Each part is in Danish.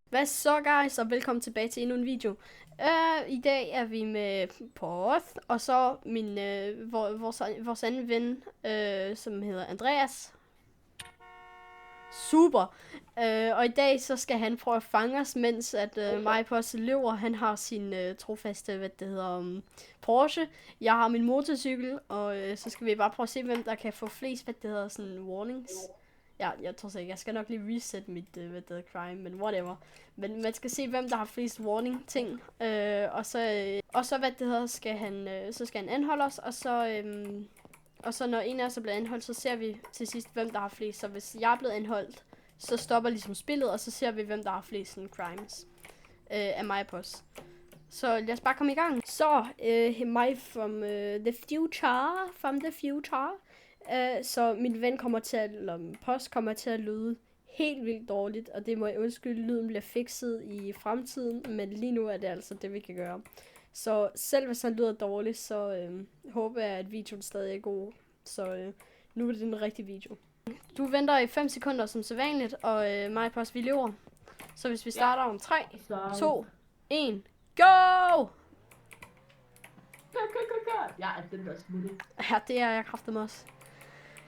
Hvad så, guys, og velkommen tilbage til endnu en video. I dag er vi med Porth, og så min, vores anden ven, som hedder Andreas. Super. Og i dag så skal han prøve at fange os, mens at mig på os løber. Han har sin trofaste, Porsche. Jeg har min motorcykel, og så skal vi bare prøve at se, hvem der kan få flest, sådan warnings. Ja, jeg tror så ikke. Jeg skal nok lige reset mit, crime, men whatever. Men man skal se, hvem der har flest warning ting. Og så, skal han anholde os, og så når en af os er blevet anholdt, så ser vi til sidst, hvem der har flest. Så hvis jeg er blevet anholdt, så stopper ligesom spillet, og så ser vi, hvem der har flest sådan, crimes af mig på os. Så lad os bare komme i gang. Så, mig from the future. Så min ven post kommer til at lyde helt vildt dårligt, og det må jeg undskylde, lyden bliver fikset i fremtiden, men lige nu er det altså det, vi kan gøre. Så selv hvis han lyder dårligt, så håber jeg, at videoen stadig er god. Så nu er det en rigtig video. Du venter i 5 sekunder som sædvanligt, og mig post vi lever. Så hvis vi starter om 3, 2, 1, go! Ja, den der smutte. Ja, det er jeg kraftedeme også.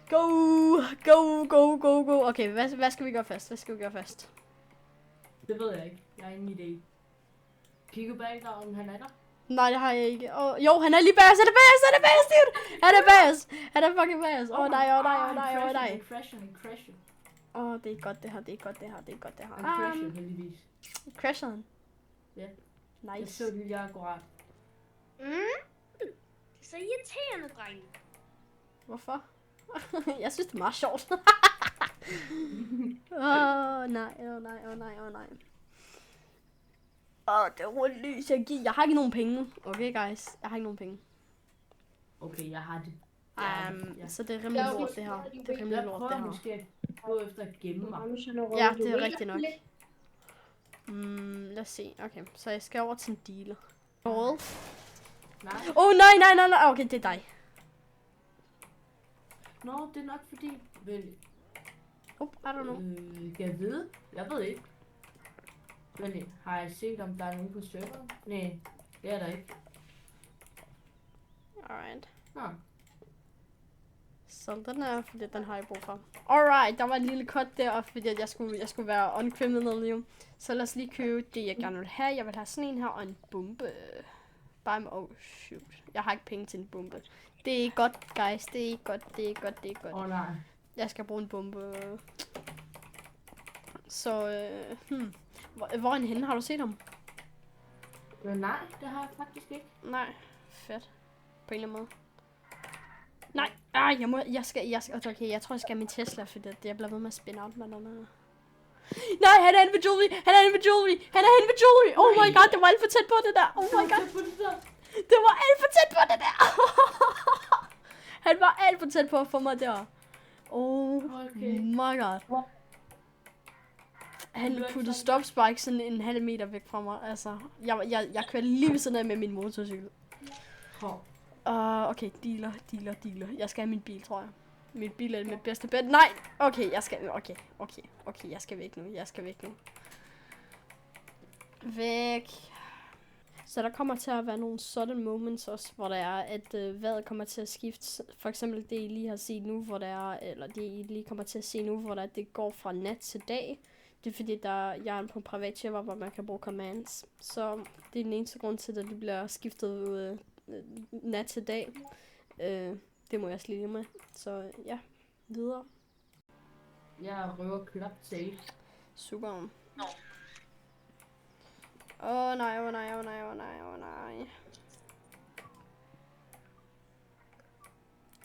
Go! Okay, hvad skal vi gøre først? Det ved jeg ikke. Jeg har ingen idé. Kigger bag dig, om han er der? Nej, det har jeg ikke. Jo, han er lige bag os. Han er fucking bag os. Nej. Han crasher. Det er godt det her. Han crasher heldigvis. Crasher han? Ja. Nice. Jeg så det lige akkurat. Det er så irriterende, drenge. Hvorfor? Jeg synes, det er meget sjovt. Nej. Det er rundt lys, jeg har ikke nogen penge. Okay, guys. Jeg har ikke nogen penge. Okay, jeg har det. Så det er rimelig lort, det her. Jeg prøver måske at gå efter at gemme mig. Ja, det er rigtigt nok. Lad os se. Okay, så jeg skal over til en dealer. Nej. Nej. Okay, det er dig. Nå, det er nok fordi... Vel, I don't know. kan jeg vide? Jeg ved ikke. Men har jeg set, om der er nogen på serveren? Nej, det er der ikke. Alright. Nå. Så den er, fordi den har jeg brug for. Alright, der var en lille cut der, fordi at jeg skulle være uncriminal jo. Så lad os lige købe det, jeg gerne vil have. Jeg vil have sådan en her og en bombe. Shoot. Jeg har ikke penge til en bombe. Det er ikke godt, guys. Det er ikke godt. Nej. Jeg skal bruge en bombe. Så, hvor er han henne? Har du set ham? Nej, det har jeg faktisk ikke. Nej. Fedt. På en eller anden måde. Nej. Okay, jeg tror, jeg skal have min Tesla, fordi jeg bliver ved med at spinne out med den. Nej, han er inde ved jewelry. Oh my god, det var alt for tæt på det der. Oh my god. Det var alt for tæt på det der. Han var alt for tæt på at få mig der. Oh my god. Han puttede stop spike sådan en halv meter væk fra mig. Altså, jeg kørte lige ved siden af med min motorcykel. Okay, dealer. Jeg skal have min bil, tror jeg. Min bil er mit bedste bet. Nej! Okay, jeg skal væk nu. Væk. Så der kommer til at være nogle sudden moments også, hvor der er, at vejret kommer til at skifte. For eksempel det, I lige har set nu, hvor der er, eller det, I lige kommer til at se nu, hvor der det går fra nat til dag. Det er fordi, jeg er på en privat server, hvor man kan bruge commands. Så det er den eneste grund til, at det bliver skiftet nat til dag. Det må jeg også lige med. Så ja, videre. Jeg røver klap safe. Super. Åh nej.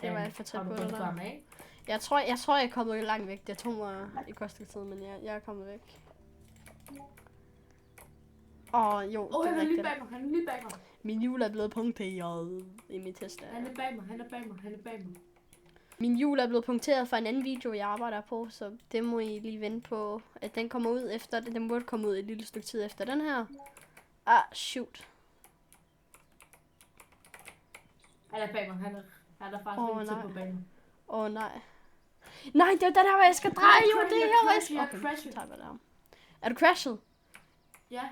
Det var alt for tæt på det der. Jeg tror, jeg er kommet langt væk. Det tog mig i kostet tid, men jeg er kommet væk. Jo, det er rigtigt. Han er lige bag mig. Min hjul er blevet punkteret i min Tesla. Han er bag mig. Min hjul er blevet punkteret fra en anden video, jeg arbejder på, så det må I lige vente på, at den kommer ud efter det. Den burde komme ud et lille stykke tid efter den her. Shoot. Han er bag mig, han er faktisk lidt tæt på banen. Nej. Nej, det er der, hvor jeg skal dreje. Jo, det er her, hvor jeg skal... Okay, Er du crashet? Ja,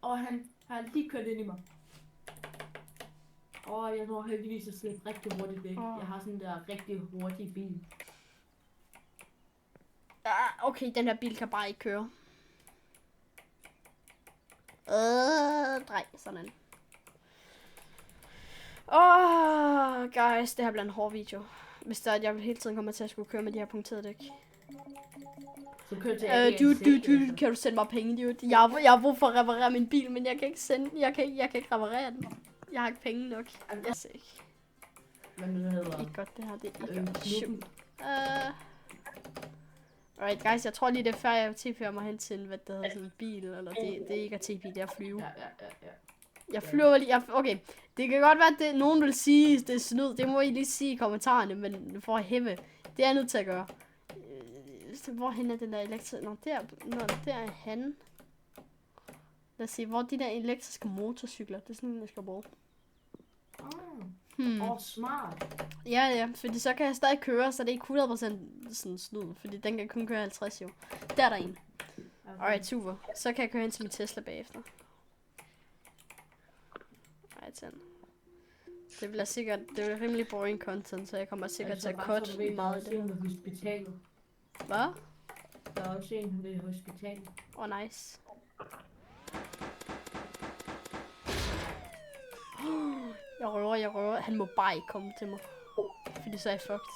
og han har lige kørt ind i mig. Og jeg når heldigvis at slippe rigtig hurtigt væk. Jeg har sådan der rigtig hurtig bil. Okay, den her bil kan bare ikke køre. Drej, sådan. Guys, det her bliver en hård video. Hvis der jeg hele tiden kommer til at skulle køre med de her punkterede dæk. Så kører til Dude, kan du sende mig penge, dude? Jeg har brug for at reparere min bil, men jeg kan ikke sende, jeg kan ikke reparere den. Jeg har ikke penge nok. Jeg ser ikke. Men det hedder... Ikke godt det her, det er ikke godt. Shoot. Alright guys, jeg tror lige det er før jeg TP'er mig hen til hvad det hedder sådan en bil, eller det er ikke at TP, det er at flyve. Ja. Jeg flyver lige, okay, det kan godt være at det, nogen vil sige, det er snyd, det må I lige sige i kommentarerne, men for at hæve, det er jeg nødt til at gøre. Hvorhen er den der elektriske, der er han. Lad os se, hvor de der elektriske motorcykler, det er sådan, jeg skal bruge. Smart. Ja, fordi så kan jeg stadig køre, så det er ikke 100% sådan snyd, fordi den kan kun køre 50 jo. Der er der en. Alright, super. Så kan jeg køre ind til min Tesla bagefter. Alright, sådan. Det bliver rimelig boring content, så jeg kommer sikkert til at cut meget af det her. Hospitalet. Hvad? Der er også en ved hospitalet. Nice. Jeg røver. Han må bare ikke komme til mig. Fordi så er jeg fucked.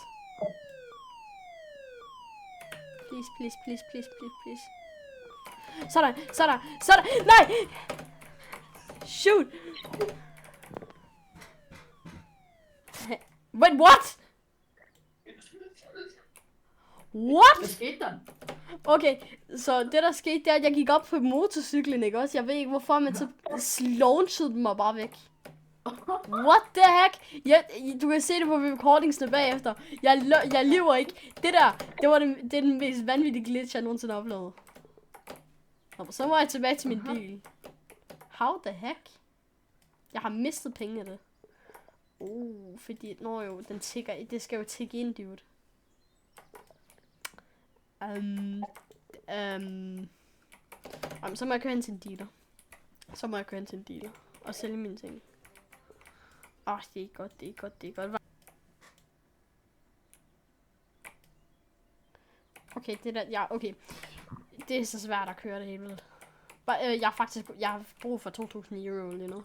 Please. Sådan. Nej! Shoot! Wait, what? What? Hvad skete der? Okay, så det der skete, det er, at jeg gik op på motorcyklen, ikke også? Jeg ved ikke hvorfor, men så launchede den mig bare væk. What the heck? Du kan se det på recordingsene bagefter. Jeg lever ikke. Det er den mest vanvittige glitch, jeg nogensinde har oplevet. Så må jeg tilbage til min bil. How the heck? Jeg har mistet penge af det. Fordi, den tigger. Det skal jo tigge ind, dude. Så må jeg køre hen til en dealer. Og sælge mine ting. Det er godt. Okay, okay. Det er så svært at køre det hele vildt. Jeg har brug for 2.000 euro lige nu.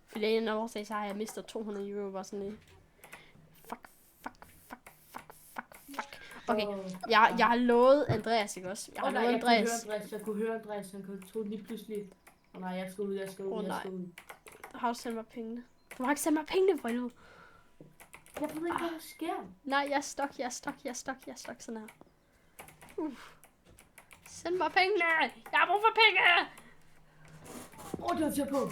Fordi en af årsag, så har jeg mistet 200 euro bare sådan lige. Fuck. Okay, jeg har lovet Andreas, ikke også? Jeg kunne høre Andreas, han tog lige pludselig. Nej, jeg skal ud. Har du sendt mig pengene? Du har ikke sendt mig pengene, for helvede. Jeg ved ikke, hvad der sker. Nej, jeg er stok sådan her. Send mig pengene! Jeg har brug for penge! Det var tæt på.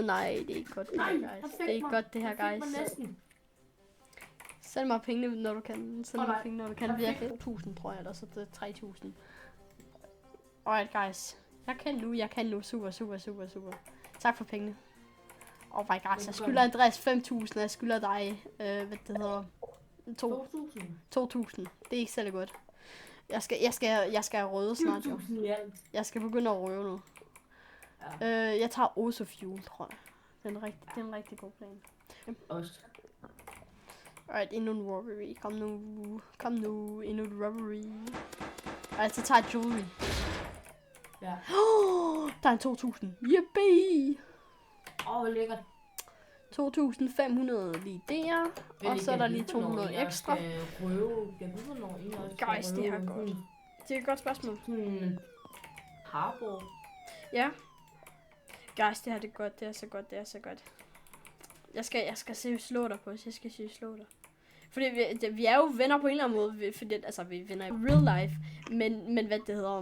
Nej, det er ikke godt det her, guys. Det er ikke godt det her, guys. Send mig pengene, når du kan. Virkelig 2.000, tror jeg, eller så det er 3.000. Alright, guys. Jeg kan nu. Super. Tak for pengene. My god, jeg skylder Andreas 5.000, jeg skylder dig, 2.000. Det er ikke særlig godt. Jeg skal røde snart, jo. Jeg skal begynde at røve nu. Jeg tager Oso Fuel, tror jeg. Det er en rigtig god plan. Også. Alright, endnu en robbery. Kom nu, endnu en robbery. Alright, så tager jeg jewelry. Ja. Der er en 2.000. Yippee! Hvor lækkert. 2.500 lige der. Og så er der lige 200 ekstra. Guys, det her godt. Det er et godt spørgsmål. Harbor. Ja. Guys, det her det er godt. Det er så godt. Jeg skal seriøst slå dig på. Fordi vi er jo venner på en eller anden måde. Fordi, altså, vi er venner i real life. Men hvad det hedder,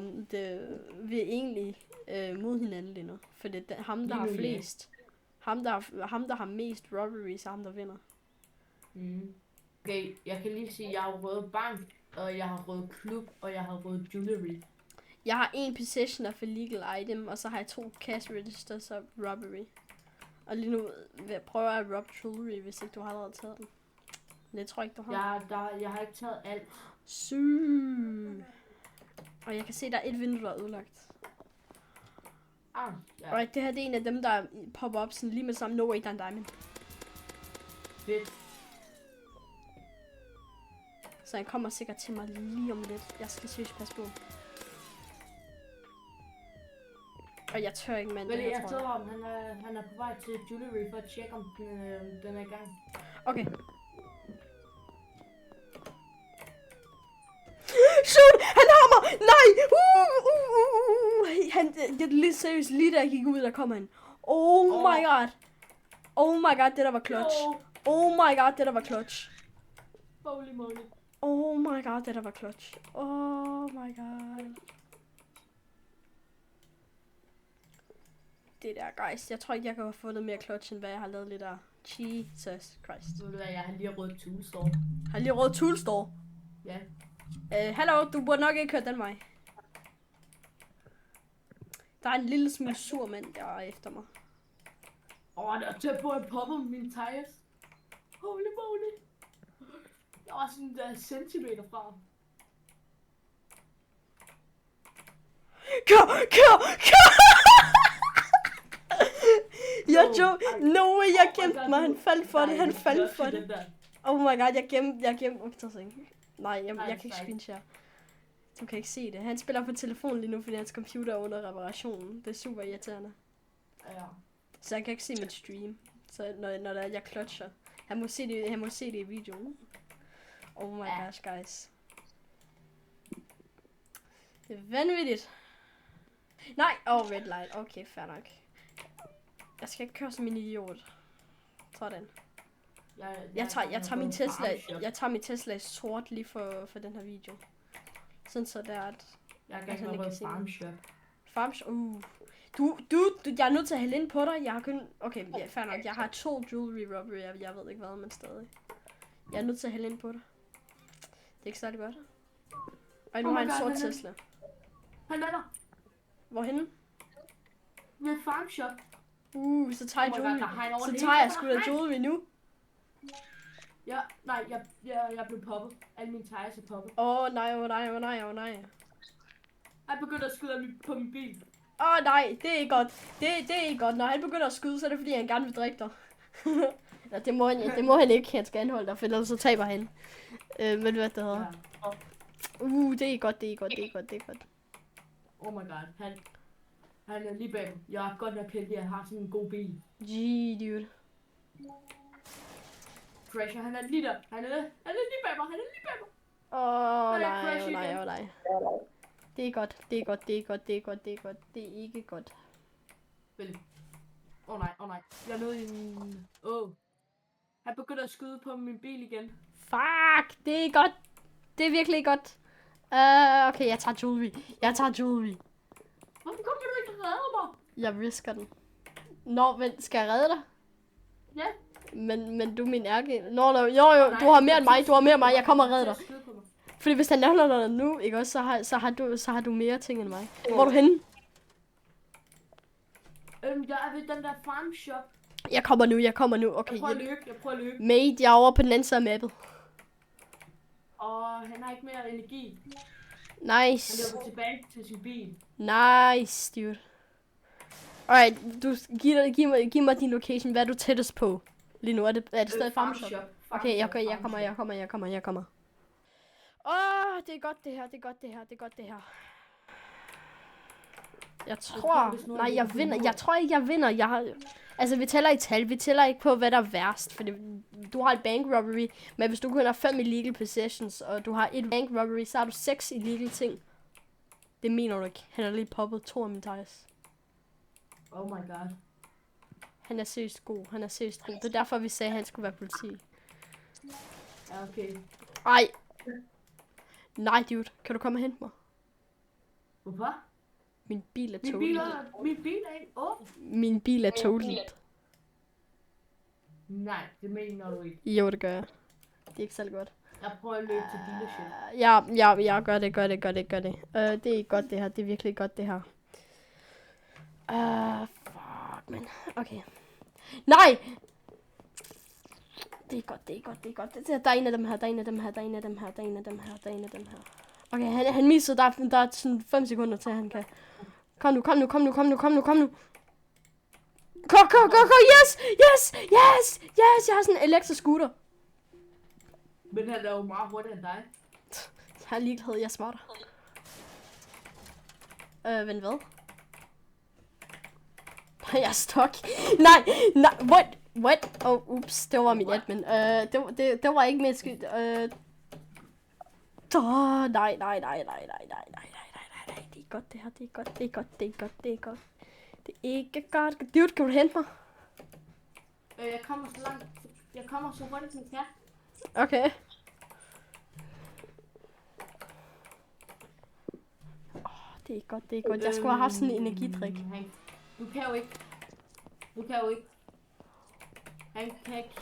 vi er egentlig mod hinanden lige nu. For det er ham, der har flest. Ham, der har mest robberies, er ham, der vinder. Okay, jeg kan lige sige, at jeg har røde bank, og jeg har røde klub, og jeg har røde jewelry. Jeg har 1 possession of illegal item, og så har jeg 2 cash registers og robbery. Og lige nu prøver jeg at rob jewelry, hvis ikke du har allerede taget den. Men det tror jeg ikke, du har. Jeg har ikke taget alt. Syg. Og jeg kan se, der er et vindue, der er ødelagt. Ah, ja. Alright, det her det er en af dem, der popper op sådan lige med samme. No way, der er en diamond. Fedt. Så han kommer sikkert til mig lige om lidt. Jeg skal seriøst passe på. Og jeg tør ikke, mand. Men Det her, jeg tror tror, han er på vej til Jewelry for at tjekke, om den er i gang. Okay. Shoot! Han har mig! Nej! Det er lidt seriøst. Lige da jeg gik ud, der kom han. Oh my god. Oh my god, det der var clutch. Oh my god, det der var clutch. Holy moly. Oh my god, det der var clutch. Oh my god. Det der, guys. Jeg tror ikke, jeg kan have fundet mere clutch, end hvad jeg har lavet lidt af. Jesus Christ. Ved du hvad, jeg har lige rødt toolstore. Har lige råd toolstore. Ja. Hallo, du burde nok ikke køre den vej. Der er en lille smule sur mand, der er efter mig. Der er tæt på at poppe mine tires. Holy moly. Jeg var sådan der centimeter fra. Kør! No way, jeg gemte mig. Han faldt for det, han faldt for det. Oh my god, jeg gemte. Nej, jeg kan ikke screenshare. Du kan ikke se det. Han spiller på telefonen lige nu, fordi hans computer er under reparationen. Det er super irriterende. Ja. Så jeg kan ikke se mit stream. Så når der jeg clutcher. Han må se det i videoen. Oh my gosh, guys. Det er vanvittigt. Nej, red light. Okay, fair nok. Jeg skal ikke køre som en idiot. Sådan. Jeg tager min Tesla sort lige for den her video. Sådan så der at jeg kan ikke se farmshop. Jeg er nødt til at hælde ind på dig. Jeg har kun okay, ja, fair nok. Jeg har 2 jewelry robbery. Jeg ved ikke hvad, men stadig. Jeg er nødt til at hælde ind på dig. Det er ikke særlig godt. Og nu har jeg en sort Tesla. Han er der. Hvorhenne? Ved farmshop. Så tager jeg jewelry. Så tager jeg sgu da jewelry nu. Ja, nej, jeg blev poppet. Alle mine tires er poppet. Nej. Han begynder at skyde på min bil. Nej, det er ikke godt. Det er ikke godt. Når han begynder at skyde, så er det fordi, han gerne vil drikke dig. Ja, det må han ikke. Han skal anholde dig, for ellers så taber han. Men hvad det hedder? Ja. Det er godt. Oh my god, han er lige bag mig. Jeg er godt nok heldig, at jeg har sådan en god bil. Dude. Crasher, han er lige der. Han er lige bag mig. Nej. Det er godt. Det er ikke godt. Vel. Nej. Jeg er nede i en... Han begynder at skyde på min bil igen. Fuck, det er godt. Det er virkelig godt. Okay, jeg tager jewelry. Hvorfor kommer du ikke og redder mig? Jeg risker den. Men skal jeg redde dig? Ja. Men du er min ærke. Jo, du har mere end mig, jeg kommer og redder dig. Fordi hvis han lander dig nu, ikke også, så har du mere ting end mig. Hvor er du henne? Jeg er ved den der farm shop. Jeg kommer nu. Okay. Jeg prøver at løbe. Mate, jeg er over på den anden side af mappet. Han har ikke mere energi. Nice. Han løber tilbage til sin bil. Nice, dude. Alright, du giv mig din location. Hvad er du tættest på? Lige nu er det stadig farm shop. Okay, jeg kommer. Det er godt det her. Jeg tror ikke jeg vinder. Altså vi tæller i tal. Vi tæller ikke på hvad der er værst, for du har et bank robbery, men hvis du kun har 5 illegal possessions og du har et bank robbery, så har du 6 illegal ting. Det mener du ikke. Han har lige poppet 2 af mine tires. Oh my god. Han er seriøst god. Det er derfor vi sagde at han skulle være politi. Ja, okay. Ej. Nej, dude. Kan du komme og hente mig? Hvorfor? Min bil er Min bil er ikke åben. Min bil er totaled. Nej, det mener du ikke. Jo, det gør jeg. Det er ikke særlig godt. Jeg prøver at løbe til dealership. Ja, gør det. Det er godt det her. Det er virkelig godt det her. Fuck, man. Okay. Nej! Det er godt. Der er en af dem her. Okay, han missede. Der er sådan 5 sekunder til, han kan. Kom nu. Kom, yes! Jeg har sådan en elektroscooter. Men han er jo meget hurtigere end dig. Jeg er ligeglad, jeg er smartere. Vent hvad? Jeg er stok. Nej, what? Ups, det var min admin. Det var ikke min skyld. Nej. Det er godt det her, det er godt. Det er ikke godt. Dude, kan du hente mig? Jeg kommer så langt. Jeg kommer så hurtigt, som jeg kan. Okay. Det er godt. Jeg skulle have haft sådan en energidrik. Du kan jo ikke. Han kan ikke.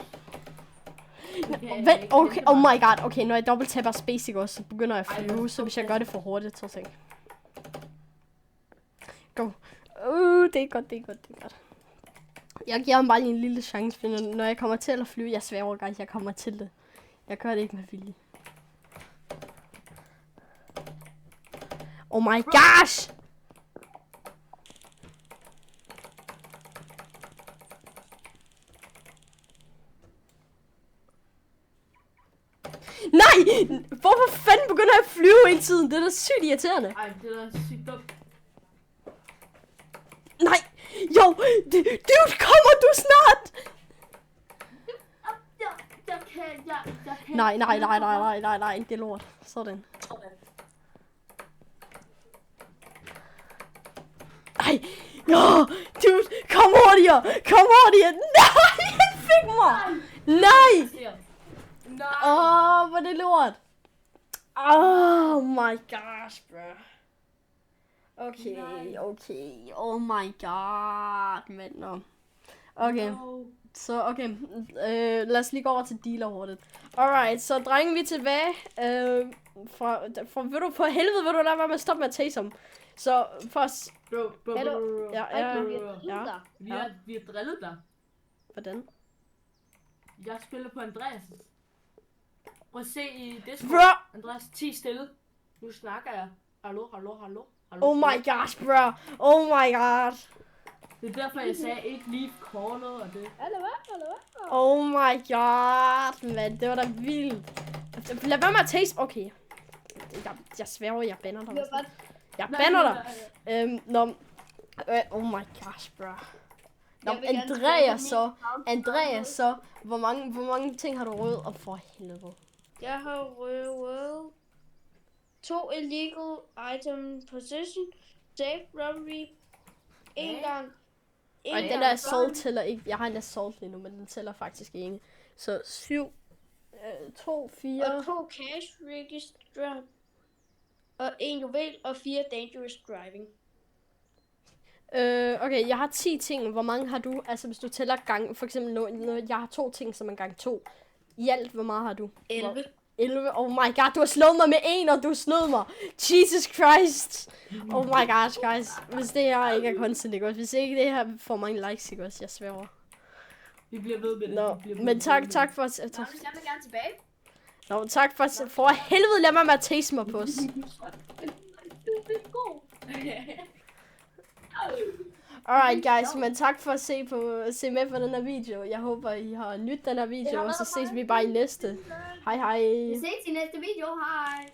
Vent, okay, oh my god. Okay, når jeg dobbelt-tapper space, ikke også, så begynder jeg at flyve. Så hvis jeg gør det for hurtigt, så tænker go. Det er godt. Jeg giver ham bare lige en lille chance, for når jeg kommer til at flyve, jeg sværger, guys, jeg kommer til det. Jeg gør det ikke med vilje. Oh my gosh! Nej! Hvorfor fanden begynder jeg at flyve hele tiden? Det er da sygt irriterende. Ej, det er da sygt dumt. Nej! Jo! Dude, kommer du snart? Jeg kan. Nej, det er lort. Sådan. Ej! Jo! Dude, kom hurtigere! Nej, han fik mig! Nej! Hvor er det lort! Oh my gosh, bro. Okay. Oh my god, mand. No. Okay. Så okay, lad os lige gå over til dealer hurtigt. Alright, så drenge, vi er tilbage. Vil du for helvede, vil du lade være med at stoppe med at tase ham? Så først... Bro. Ja. Vi har drillet dig. Hvordan? Jeg spiller på Andreas'. Prøv at se i Discord. Bro! Andreas, 10 stille. Nu snakker jeg. Hallo. Oh my gosh, bro. Oh my god. Det er derfor, jeg sagde ikke lige corner og det. Hallo. Oh my god, mand. Det var da vildt. Lad være med at taste. Okay. Jeg sværger, jeg banner dig. Jeg banner dig. Oh my gosh, bro. Andreas så. Hvor mange ting har du rød op for helvede? Jeg har røvet 2 illegal item possession, safe robbery, en gang. Og den der assault tæller ikke. Jeg har en assault lige nu, men den tæller faktisk ikke. Så 7, 2, 4. Og 2 cash register. Og 1 juvel og 4 dangerous driving. Okay, jeg har 10 ting. Hvor mange har du? Altså hvis du tæller gang, for eksempel jeg har 2 ting som er gang 2. I alt, hvor meget har du? 11. 11? Oh my god, du har slået mig med 1, og du snød mig. Jesus Christ. Oh my gosh, guys. Hvis det her ikke er content, ikke også? Hvis ikke det her får mange likes, ikke også? Jeg sværger. Vi bliver ved med det. Nå, men tak for... Jeg vil gerne tilbage. Nå, tak for helvede, lad mig med at taste mig på os. Alright guys, men tak for at se med på den her video. Jeg håber I har nydt den her video, og så ses vi bare i næste. Hej hej. Vi ses i næste video, hej.